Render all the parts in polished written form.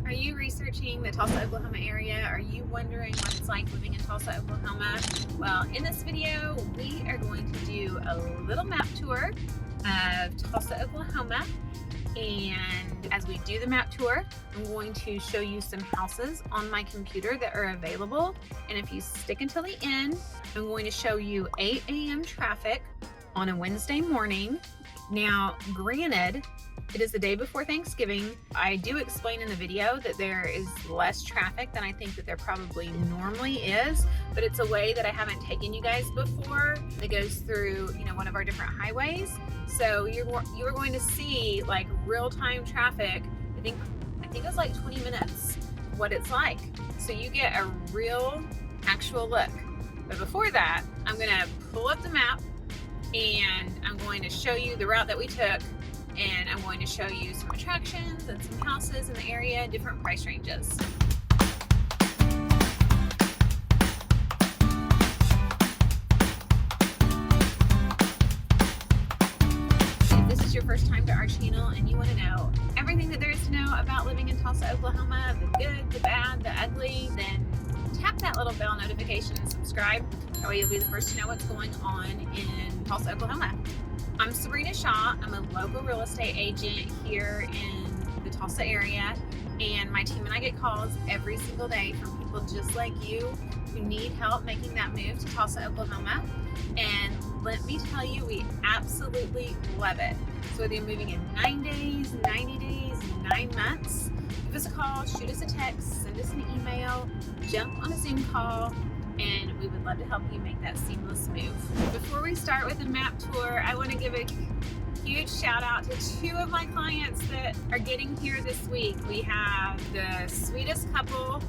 Are you researching the Tulsa, Oklahoma area? Are you wondering what it's like living in Tulsa, Oklahoma? Well, in this video, we are going to do a little map tour of Tulsa, Oklahoma. And as we do the map tour, I'm going to show you some houses on my computer that are available. And if you stick until the end, I'm going to show you 8 a.m. traffic on a Wednesday morning. Now, granted, it is the day before Thanksgiving. I do explain in the video that there is less traffic than I think that there probably normally is, but it's a way that I haven't taken you guys before that goes through, one of our different highways. So you're going to see like real-time traffic. I think it was like 20 minutes what it's like. So you get a real actual look. But before that, I'm gonna pull up the map and I'm going to show you the route that we took. And I'm going to show you some attractions and some houses in the area, different price ranges. If this is your first time to our channel and you want to know everything that there is to know about living in Tulsa, Oklahoma, the good, the bad, the ugly, then tap that little bell notification and subscribe. That way you'll be the first to know what's going on in Tulsa, Oklahoma. I'm Sabrina Shaw. I'm a local real estate agent here in the Tulsa area, and my team and I get calls every single day from people just like you who need help making that move to Tulsa, Oklahoma. And let me tell you, we absolutely love it. So whether you're moving in 9 days, 90 days, 9 months, give us a call, shoot us a text, send us an email, jump on a Zoom call, and we would love to help you make that seamless move. Before we start with the map tour, I want to give a huge shout out to 2 of my clients that are getting here this week. We have the sweetest couple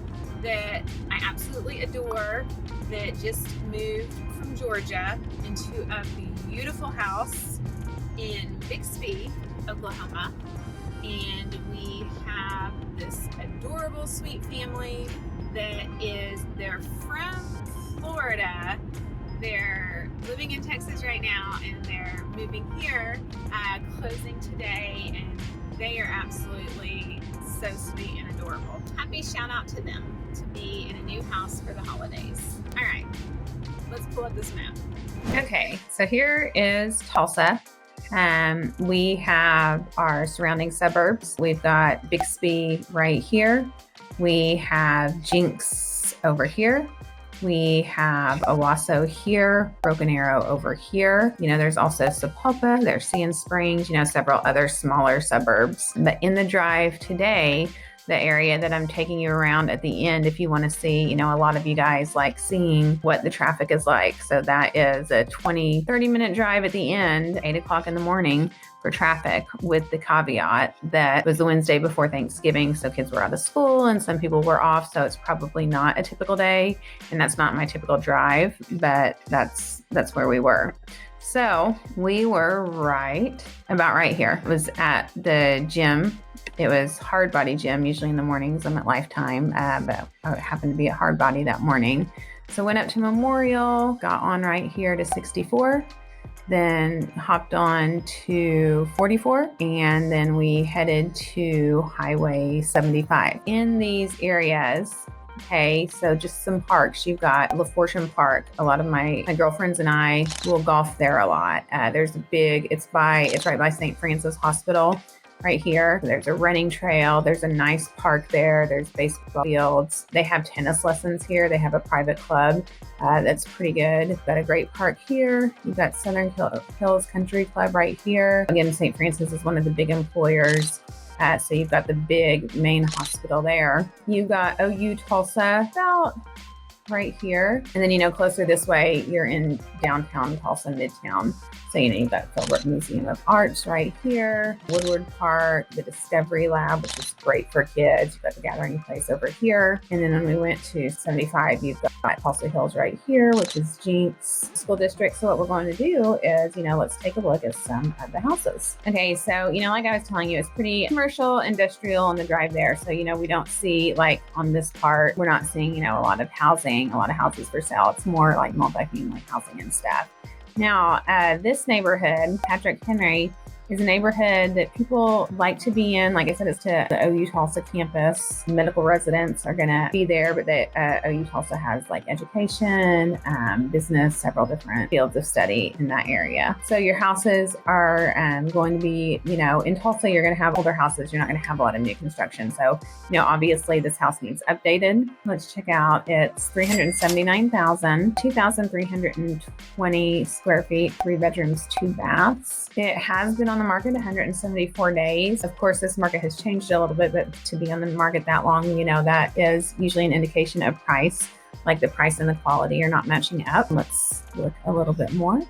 that I absolutely adore that just moved from Georgia into a beautiful house in Bixby, Oklahoma. And we have this adorable, sweet family they're from Florida. They're living in Texas right now, and they're moving here, closing today, and they are absolutely so sweet and adorable. Happy shout out to them to be in a new house for the holidays. All right, let's pull up this map. Okay, so here is Tulsa. We have our surrounding suburbs. We've got Bixby right here. We have Jinx over here. We have Owasso here, Broken Arrow over here. There's also Sapulpa, there's Sand Springs, several other smaller suburbs. But in the drive today, the area that I'm taking you around at the end, if you want to see, a lot of you guys like seeing what the traffic is like. So that is a 30 minute drive at the end, 8 o'clock in the morning for traffic, with the caveat that it was the Wednesday before Thanksgiving. So kids were out of school and some people were off. So it's probably not a typical day, and that's not my typical drive, but that's where we were. So we were about right here. It was at the gym. It was Hard Body Gym. Usually in the mornings I'm at Lifetime, but I happened to be at Hard Body that morning. So went up to Memorial, got on right here to 64, then hopped on to 44, and then we headed to Highway 75. In these areas, okay, so just some parks. You've got LaFortune Park. A lot of my girlfriends and I will golf there a lot. There's it's right by St. Francis Hospital right here. There's a running trail. There's a nice park there. There's baseball fields. They have tennis lessons here. They have a private club that's pretty good. They've got a great park here. You've got Southern Hills Country Club right here. Again, St. Francis is one of the big employers. So you've got the big main hospital there. You've got OU Tulsa about right here. And then, closer this way, you're in downtown Tulsa, Midtown. So, you've got Philbrook Museum of Arts right here, Woodward Park, the Discovery Lab, which is great for kids. You've got the Gathering Place over here. And then when we went to 75, you've got Tulsa Hills right here, which is Jinx School District. So what we're going to do is, let's take a look at some of the houses. Okay, so, like I was telling you, it's pretty commercial, industrial on the drive there. So, we don't see, like on this part, we're not seeing, a lot of housing, a lot of houses for sale. It's more like multi-family housing and stuff. Now, this neighborhood, Patrick Henry, is a neighborhood that people like to be in. Like I said, it's to the OU Tulsa campus. Medical residents are going to be there, but the OU Tulsa has like education, business, several different fields of study in that area. So your houses are going to be, in Tulsa, you're going to have older houses. You're not going to have a lot of new construction. So, obviously this house needs updated. Let's check out. It's 379,000, 2,320 square feet, 3 bedrooms, 2 baths. It has been on the market 174 days. Of course, this market has changed a little bit, but to be on the market that long, that is usually an indication of price, like the price and the quality are not matching up. Let's look a little bit more.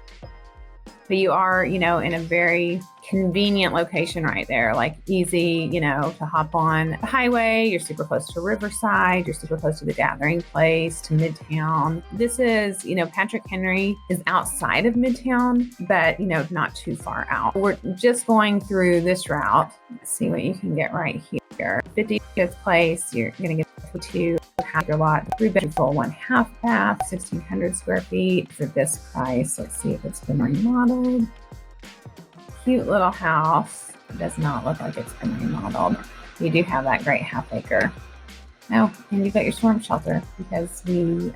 But you are, in a very convenient location right there, like easy, to hop on the highway. You're super close to Riverside. You're super close to the gathering place, to Midtown. This is, Patrick Henry is outside of Midtown, but, not too far out. We're just going through this route. Let's see what you can get right here. 50th place, you're going to get for 2 acre lot, 3 bedroom full, 1/2 bath, 1,600 square feet for this price. Let's see if it's been remodeled. Cute little house. It does not look like it's been remodeled. You do have that great 1/2 acre. Oh, and you've got your storm shelter because we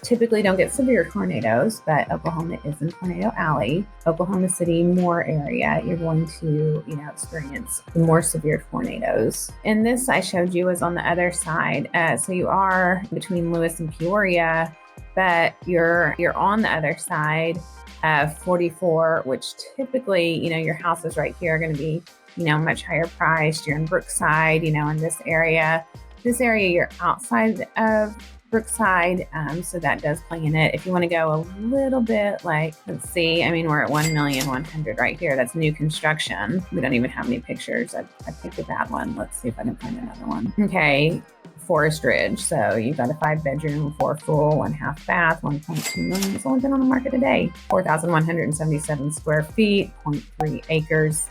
typically don't get severe tornadoes, but Oklahoma is in Tornado Alley. Oklahoma City, Moore area, you're going to, experience more severe tornadoes. And this I showed you was on the other side. So you are between Lewis and Peoria, but you're on the other side of 44, which typically, your houses right here are going to be, much higher priced. You're in Brookside, in this area. This area, you're outside of Brookside, so that does play in it. If you want to go a little bit, let's see, we're at 1,100,000 right here. That's new construction. We don't even have any pictures. I picked a bad one. Let's see if I can find another one. Okay, Forest Ridge. So you've got a 5 bedroom, 4 full, 1/2 bath, 1.2 million. It's only been on the market a day. 4,177 square feet, 0.3 acres.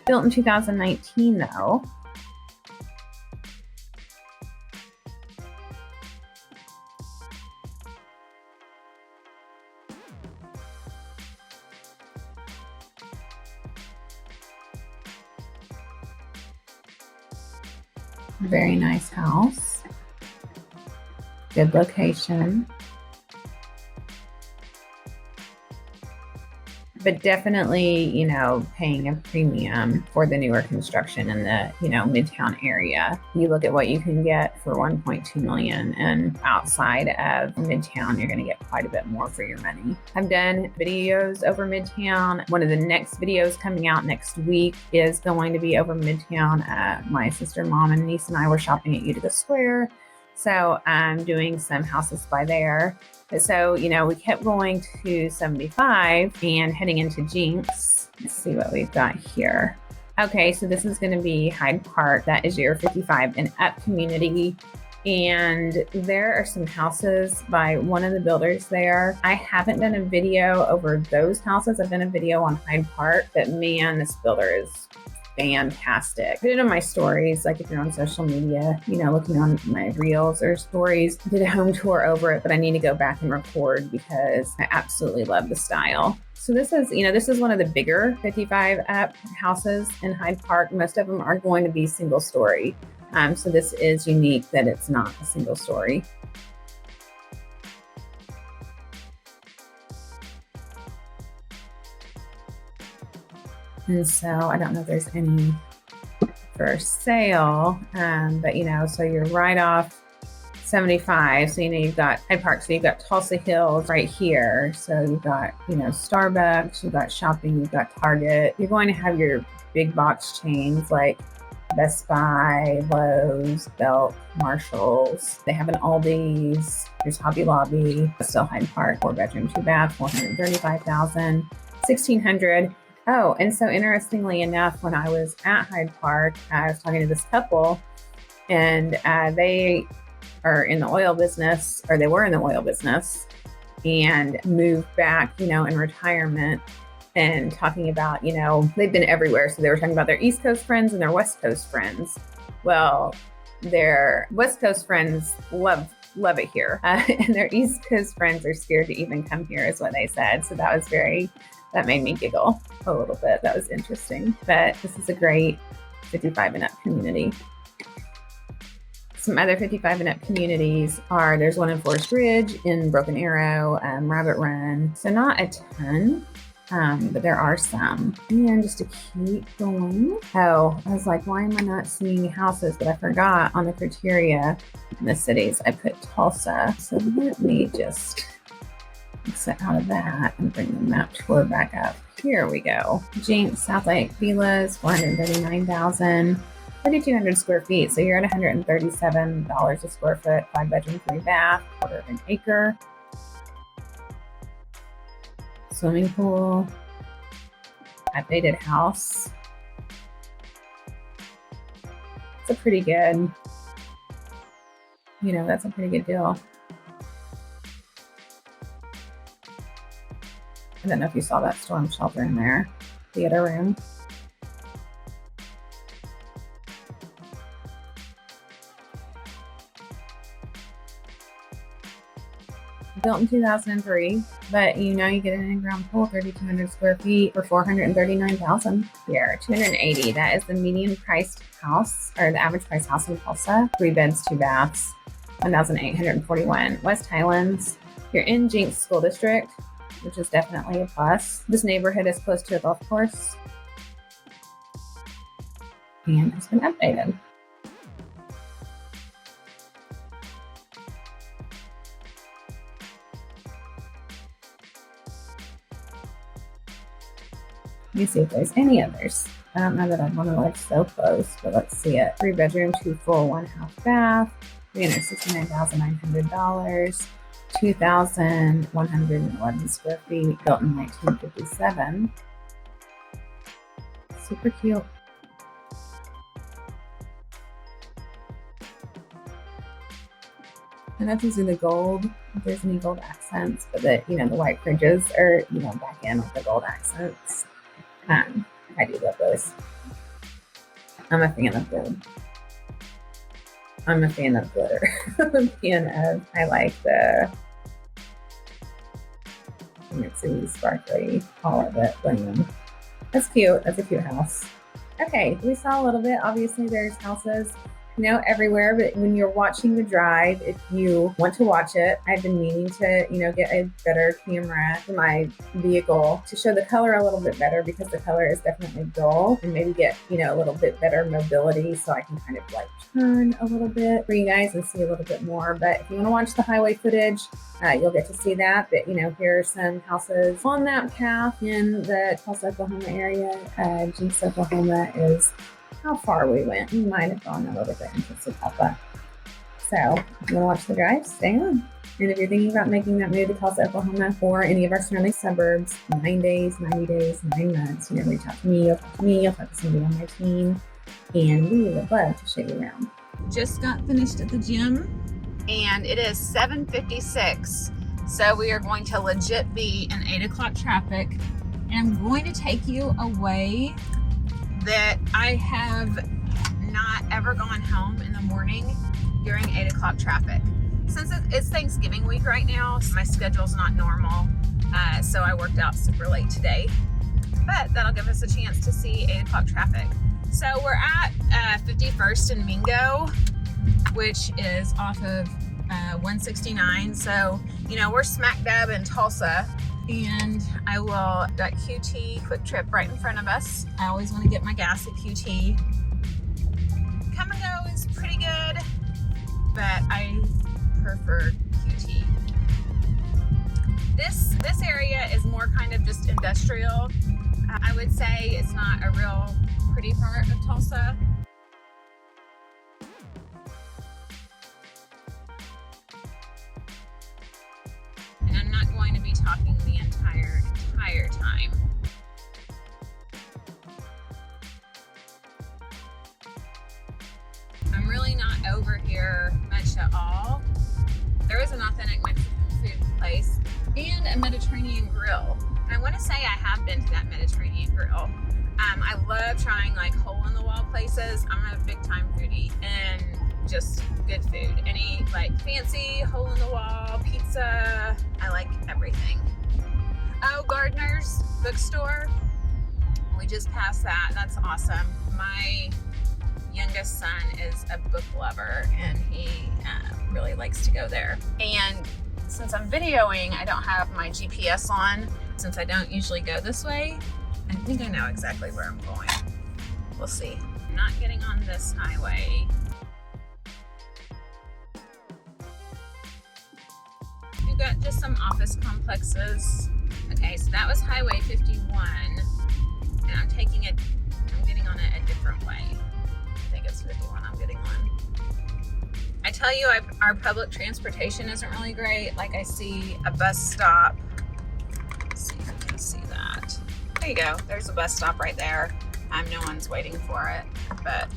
Built in 2019 though. Very nice house. Good location. But definitely, paying a premium for the newer construction in the, Midtown area. You look at what you can get for 1.2 million, and outside of Midtown, you're going to get quite a bit more for your money. I've done videos over Midtown. One of the next videos coming out next week is going to be over Midtown. My sister, mom, and niece and I were shopping at Utica Square. So I'm doing some houses by there. So, we kept going to 75 and heading into Jinx. Let's see what we've got here. Okay, so this is going to be Hyde Park. That is your 55 and up community. And there are some houses by one of the builders there. I haven't done a video over those houses. I've done a video on Hyde Park, but man, this builder is fantastic. Put it on my stories, like if you're on social media, looking on my reels or stories. Did a home tour over it, but I need to go back and record because I absolutely love the style. So this is, this is one of the bigger 55 up houses in Hyde Park. Most of them are going to be single story. So this is unique that it's not a single story. And so I don't know if there's any for sale, but so you're right off 75. So, you've got Hyde Park. So you've got Tulsa Hills right here. So you've got, Starbucks, you've got shopping, you've got Target. You're going to have your big box chains like Best Buy, Lowe's, Belk, Marshalls. They have an Aldi's. There's Hobby Lobby. Still Hyde Park, 4 bedroom, 2 bath, 435,000, 1,600. Oh, and so interestingly enough, when I was at Hyde Park, I was talking to this couple, and they are in the oil business, or they were in the oil business, and moved back, in retirement, and talking about, they've been everywhere. So they were talking about their East Coast friends and their West Coast friends. Well, their West Coast friends love it here, and their East Coast friends are scared to even come here, is what they said. So that was That made me giggle a little bit. That was interesting. But this is a great 55 and up community. Some other 55 and up communities are, there's one in Forest Ridge, in Broken Arrow, Rabbit Run. So not a ton, but there are some. And just to keep going. Oh, I was like, why am I not seeing houses? But I forgot on the criteria in the cities, I put Tulsa. So let me just exit out of that and bring the map tour back up. Here we go. Jinx, South Lake Villas, 439,000. 3,200 square feet, so you're at $137 a square foot, 5 bedroom, 3 bath, quarter of an acre. Swimming pool, updated house. It's a pretty good, that's a pretty good deal. I don't know if you saw that storm shelter in there, theater room. Built in 2003, but you get an in-ground pool, 3,200 square feet for $439,000 here. $280. That is the median priced house, or the average price house in Tulsa. 3 beds, 2 baths, $1,841. West Highlands. You're in Jinx School District, which is definitely a plus. This neighborhood is close to a golf course and has been updated. Let me see if there's any others. I don't know that I'd want to live so close, but let's see it. 3 bedroom, 2 full, 1 half bath, $369,900, 2,111 square feet, built in 1957. Super cute. I don't know if these are the gold, if there's any gold accents, but the white fringes are, back in with the gold accents. I do love those. I'm a fan of gold. I'm a fan of glitter. I'm a fan of, I like the mixy, sparkly, all of it, bling. That's cute. That's a cute house. Okay, we saw a little bit. Obviously, there's houses everywhere, but when you're watching the drive, if you want to watch it, I've been meaning to, get a better camera for my vehicle to show the color a little bit better, because the color is definitely dull, and maybe get, a little bit better mobility so I can kind of like turn a little bit for you guys and see a little bit more. But if you want to watch the highway footage, you'll get to see that. But, here are some houses on that path in the Tulsa, Oklahoma area. Jinx, Oklahoma is how far we went. We might have gone a little bit into Tulsa. So if you want to watch the drive, stay on. And if you're thinking about making that move to Tulsa, Oklahoma, or any of our surrounding suburbs, 9 days, 90 days, 9 months, reach out to me, you'll talk to me, you'll talk to somebody on my team, and we would love to show you around. Just got finished at the gym, And it is 7:56. So we are going to legit be in 8 o'clock traffic. And I'm going to take you away that I have not ever gone home in the morning during 8 o'clock traffic. Since it's Thanksgiving week right now, so my schedule's not normal. So I worked out super late today. But that'll give us a chance to see 8 o'clock traffic. So we're at 51st and Mingo, which is off of 169. So, we're smack dab in Tulsa. And I will, got QT Quick Trip right in front of us. I always want to get my gas at QT. Come and Go is pretty good, but I prefer QT. This area is more kind of just industrial. I would say it's not a real pretty part of Tulsa. And I'm not going to be talking the entire time. I'm really not over here much at all. There is an authentic Mexican food place and a Mediterranean grill. And I want to say I have been to that Mediterranean grill. I love trying like hole-in-the-wall places. I'm a big-time foodie and just good food. Any like fancy hole-in-the-wall pizza, I like everything. Oh, Gardner's bookstore. We just passed that. That's awesome. My youngest son is a book lover, and he really likes to go there. And since I'm videoing, I don't have my GPS on. Since I don't usually go this way, I think I know exactly where I'm going. We'll see. I'm not getting on this highway. We've got just some office complexes. Okay, so that was Highway 51, and I'm getting on it a different way. I think it's 51 I'm getting on. I tell you, our public transportation isn't really great. Like, I see a bus stop. Let's see if you can see that. There you go. There's a bus stop right there. No one's waiting for it, but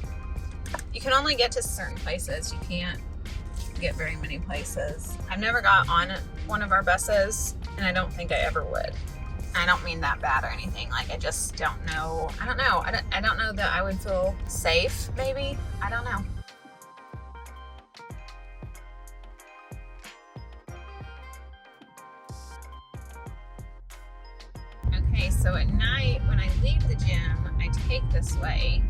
you can only get to certain places. You can't get very many places. I've never got on one of our buses, and I don't think I ever would. I don't mean that bad or anything. Like, I just don't know. I don't know. I don't know that I would feel safe, maybe. I don't know. Okay, so at night when I leave the gym, I take this way,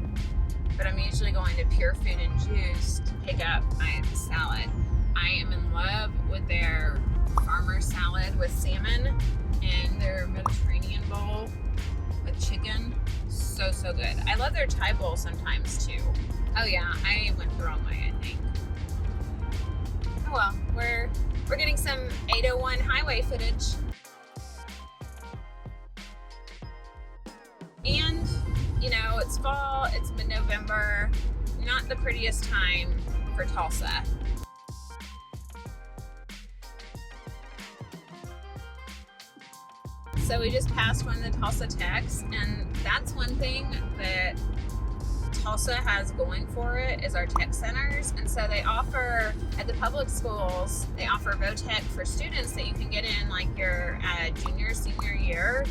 but I'm usually going to Pure Food and Juice to pick up my salad. I am in love with their farmer salad with salmon and their Mediterranean bowl with chicken. So, so good. I love their Thai bowl sometimes too. Oh yeah, I went the wrong way, I think. Oh well, we're getting some 801 highway footage. And, you know, it's fall, it's mid-November, not the prettiest time for Tulsa. So we just passed one of the Tulsa Techs, and that's one thing that Tulsa has going for it is our tech centers. And so they offer, at the public schools, they offer VOTech for students that you can get in like your junior, senior year.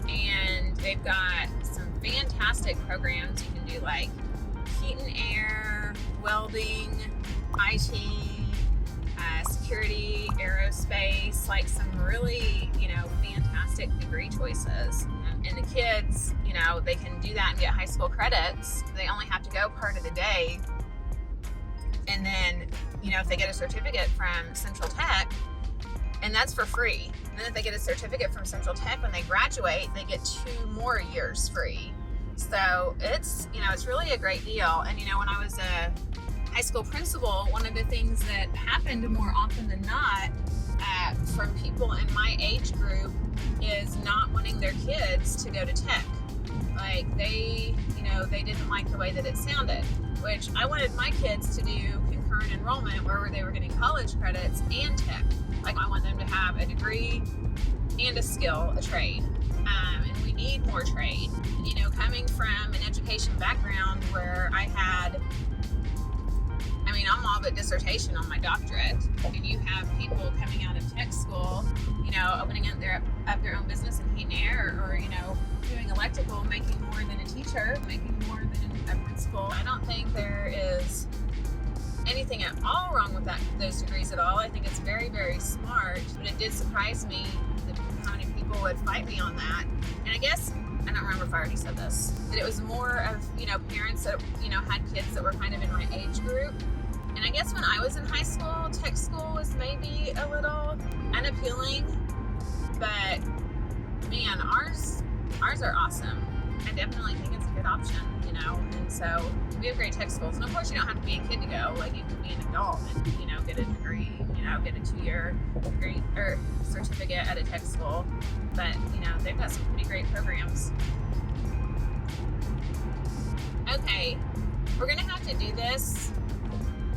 And they've got some fantastic programs. You can do like heat and air, welding, IT, security, aerospace, like some really, you know, fantastic degree choices. And the kids, you know, they can do that and get high school credits. They only have to go part of the day. And then, you know, if they get a certificate from Central Tech, and that's for free. And then if they get a certificate from Central Tech when they graduate, they get 2 more years free. So it's, you know, it's really a great deal. And, you know, when I was a high school principal, one of the things that happened more often than not from people in my age group is not wanting their kids to go to tech. Like, they, you know, they didn't like the way that it sounded, which I wanted my kids to do concurrent enrollment where they were getting college credits and tech. Like, I want them to have a degree and a skill, a trade. And we need more trade. And, you know, coming from an education background where I had, I mean, I'm all but dissertation on my doctorate, and you have people coming out of tech school, you know, opening up their own business in heat and air, or, you know, doing electrical, making more than a teacher, making more than a principal. I don't think there is anything at all wrong with those degrees at all. I think it's very, very smart, but it did surprise me how many people would fight me on that. And I guess, I don't remember if I already said this, that it was more of, you know, parents that, you know, had kids that were kind of in my age group. And I guess when I was in high school, tech school was maybe a little unappealing, but man, ours are awesome. I definitely think it's a good option, you know. And so we have great tech schools. And of course, you don't have to be a kid to go. Like, you can be an adult and, you know, get a degree, you know, get a 2-year degree or certificate at a tech school. But, you know, they've got some pretty great programs. Okay, we're going to have to do this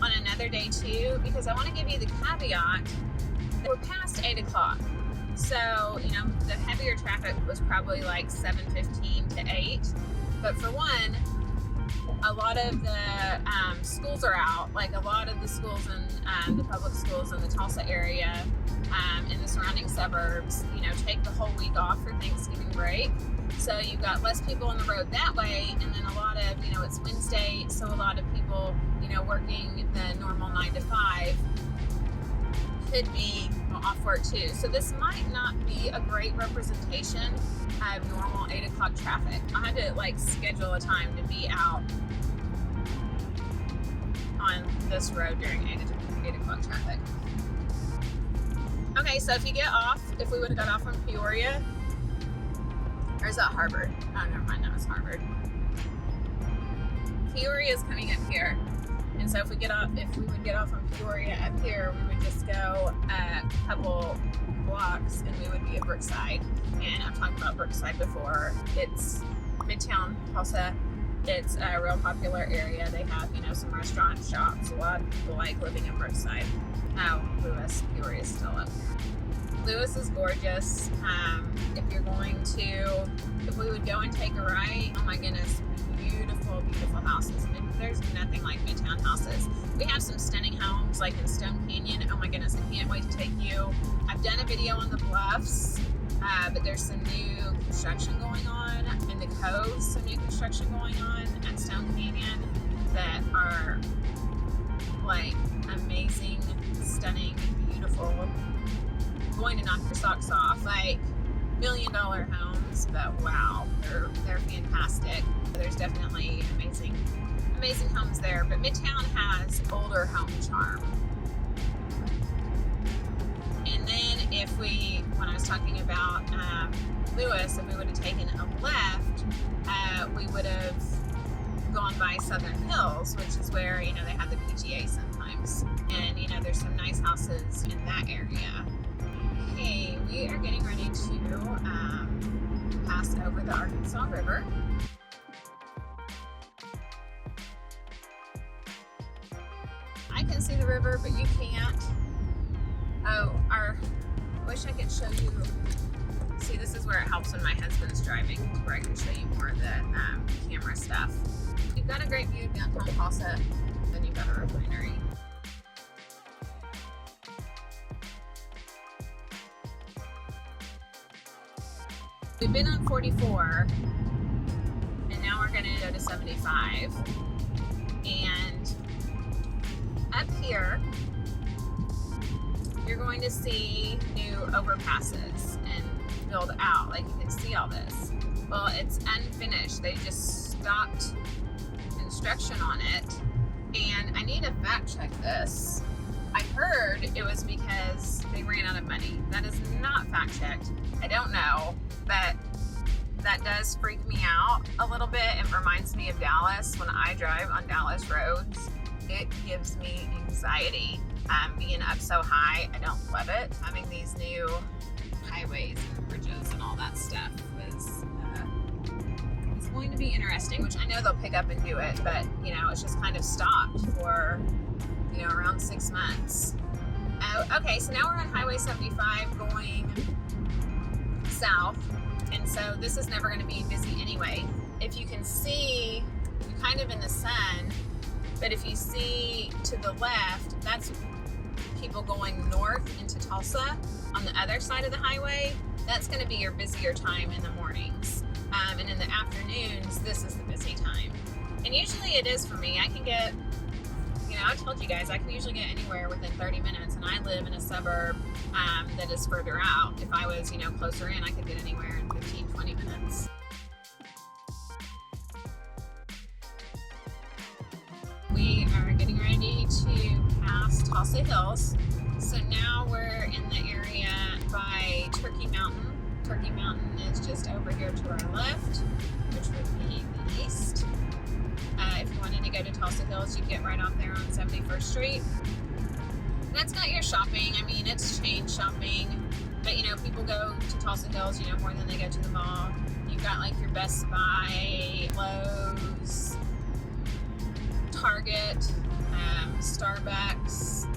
on another day too, because I want to give you the caveat that we're past 8 o'clock. So, you know, the heavier traffic was probably like 7:15 to 8. But for one, a lot of the schools are out. Like, a lot of the schools in the public schools in the Tulsa area, in the surrounding suburbs, you know, take the whole week off for Thanksgiving break. So you've got less people on the road that way, and then a lot of, you know, it's Wednesday, so a lot of people, you know, working the normal 9 to 5 could be people off work too. So this might not be a great representation of normal 8 o'clock traffic. I had to like schedule a time to be out on this road during 8 o'clock traffic. Okay, so if you get off, if we would have got off from Peoria, or is that Harvard? Oh, never mind, that was Harvard. Peoria is coming up here. And so if we would get off on Peoria up here, we would just go a couple blocks and we would be at Brookside. And I've talked about Brookside before. It's Midtown Tulsa. It's a real popular area. They have, some restaurant shops. A lot of people like living in Brookside. Oh, Lewis, Peoria is still up here. Lewis is gorgeous. If we would go and take a right, oh my goodness, beautiful, beautiful houses. There's nothing like Midtown houses. We have some stunning homes like in Stone Canyon. Oh my goodness, I can't wait to take you. I've done a video on the bluffs, but there's some new construction going on in the Cove, some new construction going on at Stone Canyon that are like amazing, stunning, beautiful, going to knock your socks off. Like $1 million homes, but wow, they're fantastic. There's definitely amazing homes there, but Midtown has older home charm. And then when I was talking about Lewis, if we would have taken a left, we would have gone by Southern Hills, which is where, they have the PGA sometimes. And, there's some nice houses in that area. Okay, we are getting ready to pass over the Arkansas River. I can see the river, but you can't. Oh, I wish I could show you. See, this is where it helps when my husband's driving, where I can show you more of the camera stuff. You've got a great view of downtown Tulsa, then you've got a refinery. We've been on 44, and now we're going to go to 75. And up here, you're going to see new overpasses and build out. Like, you can see all this. Well, it's unfinished. They just stopped construction on it. And I need to fact check this. I heard it was because they ran out of money. That is not fact checked. I don't know, but that does freak me out a little bit. It reminds me of Dallas. When I drive on Dallas roads, it gives me anxiety. Being up so high, I don't love it. Having these new highways and bridges and all that stuff is it's going to be interesting, which I know they'll pick up and do it, but it's just kind of stopped for around 6 months. Okay, so now we're on Highway 75 going south, and so this is never going to be busy anyway. If you can see, you're kind of in the sun, but if you see to the left, that's people going north into Tulsa on the other side of the highway. That's going to be your busier time in the mornings. And in the afternoons, this is the busy time. And usually it is for me. I can get, I told you guys, I can usually get anywhere within 30 minutes, and I live in a suburb that is further out. If I was, closer in, I could get anywhere in 15, 20 minutes. We are getting ready to pass Tulsa Hills. So now we're in the area by Turkey Mountain. Turkey Mountain is just over here to our left, which would be the east. If you wanted to go to Tulsa Hills, you'd get right off there on 71st Street. That's not your shopping. I mean, it's chain shopping. But, people go to Tulsa Hills, more than they go to the mall. You've got, like, your Best Buy, Lowe's, Target, Starbucks,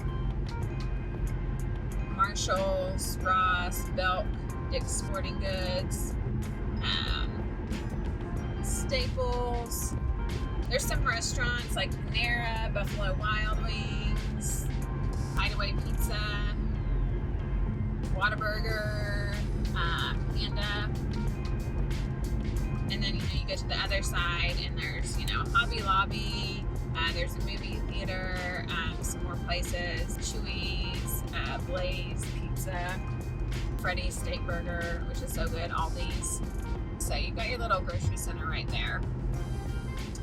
Marshalls, Ross, Belk, Dick's Sporting Goods, Staples. There's some restaurants like Panera, Buffalo Wild Wings, Hideaway Pizza, Whataburger, Panda. And then, you go to the other side and there's, Hobby Lobby, there's a movie theater, some more places, Chewy's, Blaze Pizza, Freddy's Steak Burger, which is so good, Aldi's. So you've got your little grocery center right there.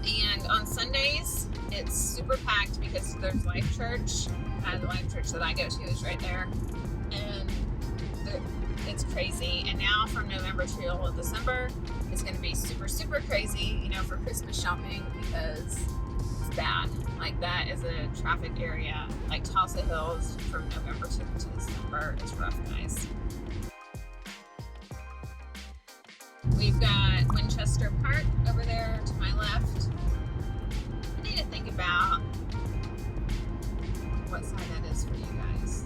And on Sundays, it's super packed because there's Life Church. The Life Church that I go to is right there. And it's crazy. And now from November till December, it's going to be super, super crazy, you know, for Christmas shopping because it's bad. Like, that is a traffic area. Like, Tulsa Hills from November to December is rough, guys. We've got Winchester Park over there to my left. I need to think about what side that is for you guys.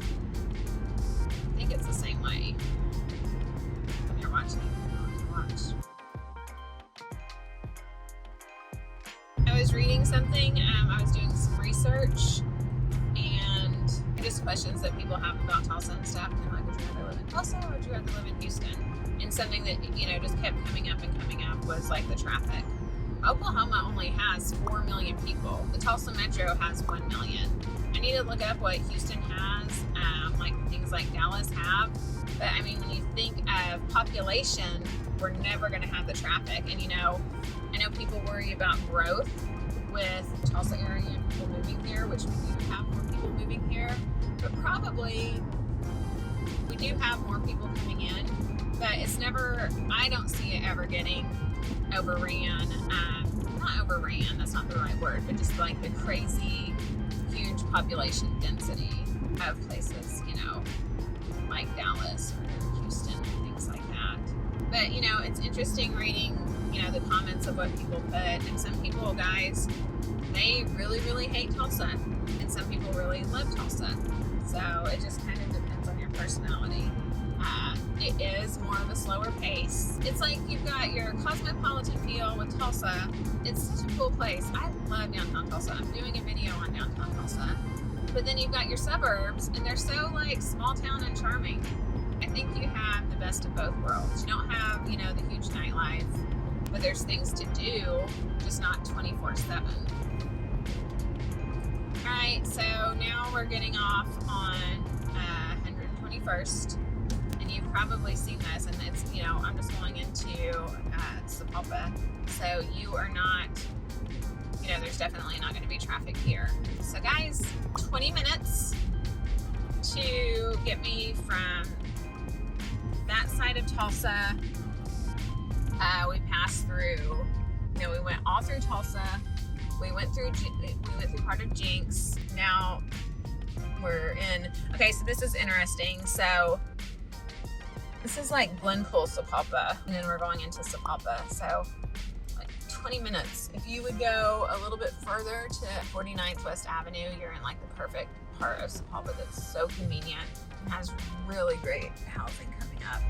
I think it's the same way. When you're watching, you want to watch. I was reading something, I was doing some research, and just questions that people have about Tulsa and stuff. And they're like, would you rather live in Tulsa or would you rather live in Houston? And something that, you know, just kept coming up was like the traffic. Oklahoma only has 4 million people. The Tulsa Metro has 1 million. I need to look up what Houston has, like things like Dallas have. But I mean, when you think of population, we're never going to have the traffic. And you know, I know people worry about growth with the Tulsa area and people moving here, which we do have more people moving here. But probably we do have more people coming in. But it's never, I don't see it ever getting overran. Not overran, that's not the right word, but just like the crazy, huge population density of places, you know, like Dallas or Houston and things like that. But, you know, it's interesting reading, you know, the comments of what people put. And some people, guys, they really, really hate Tulsa. And some people really love Tulsa. So it just kind of depends on your personality. It is more of a slower pace. It's like you've got your cosmopolitan feel with Tulsa. It's such a cool place. I love downtown Tulsa. I'm doing a video on downtown Tulsa. But then you've got your suburbs, and they're so like small town and charming. I think you have the best of both worlds. You don't have, you know, the huge nightlife, but there's things to do, just not 24/7. All right, so now we're getting off on 121st. And you've probably seen this, and it's, you know, I'm just going into Sapulpa, so you are not, you know, there's definitely not going to be traffic here. So guys, 20 minutes to get me from that side of Tulsa. We passed through, you know, we went all through Tulsa, we went through part of Jinx. Now we're in, okay, so this is interesting. So this is like Glenpool, Sapulpa, and then we're going into Sapulpa. So like 20 minutes. If you would go a little bit further to 49th West Avenue, you're in like the perfect part of Sapulpa that's so convenient and has really great housing coming up.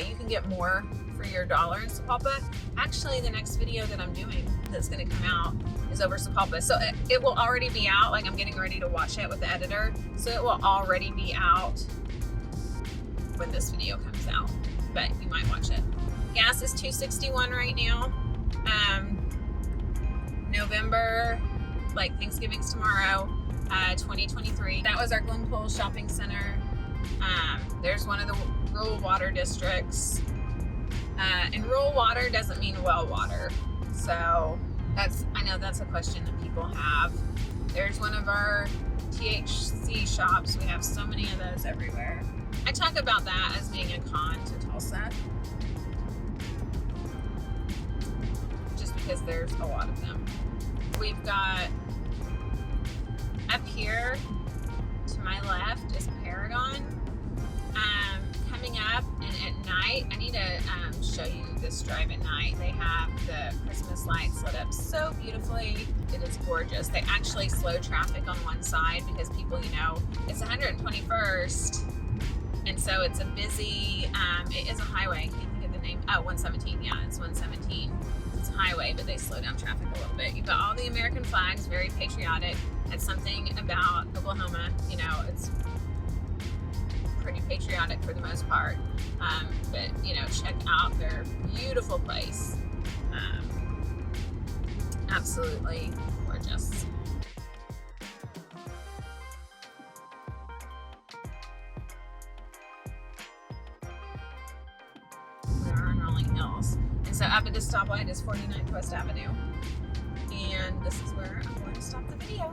You can get more for your dollar in Sapulpa. Actually, the next video that I'm doing that's going to come out is over Sapulpa. So it will already be out. Like, I'm getting ready to watch it with the editor. So it will already be out when this video comes out, but you might watch it. Gas is $2.61 right now. November, like Thanksgiving's tomorrow, 2023. That was our Glenpool Shopping Center. There's one of the rural water districts. And rural water doesn't mean well water. So I know that's a question that people have. There's one of our THC shops. We have so many of those everywhere. I talk about that as being a con to Tulsa, just because there's a lot of them. We've got up here to my left is Paragon. Coming up, and at night, I need to show you this drive at night. They have the Christmas lights lit up so beautifully. It is gorgeous. They actually slow traffic on one side because people, you know, it's 121st. And so it's a busy, it is a highway. I can't think of the name. Oh, 117. Yeah, it's 117. It's a highway, but they slow down traffic a little bit. You've got all the American flags, very patriotic. That's something about Oklahoma. You know, it's pretty patriotic for the most part. But, you know, check out their beautiful place. Absolutely gorgeous. else. And so up at this stoplight is 49th West Avenue. And this is where I'm going to stop the video.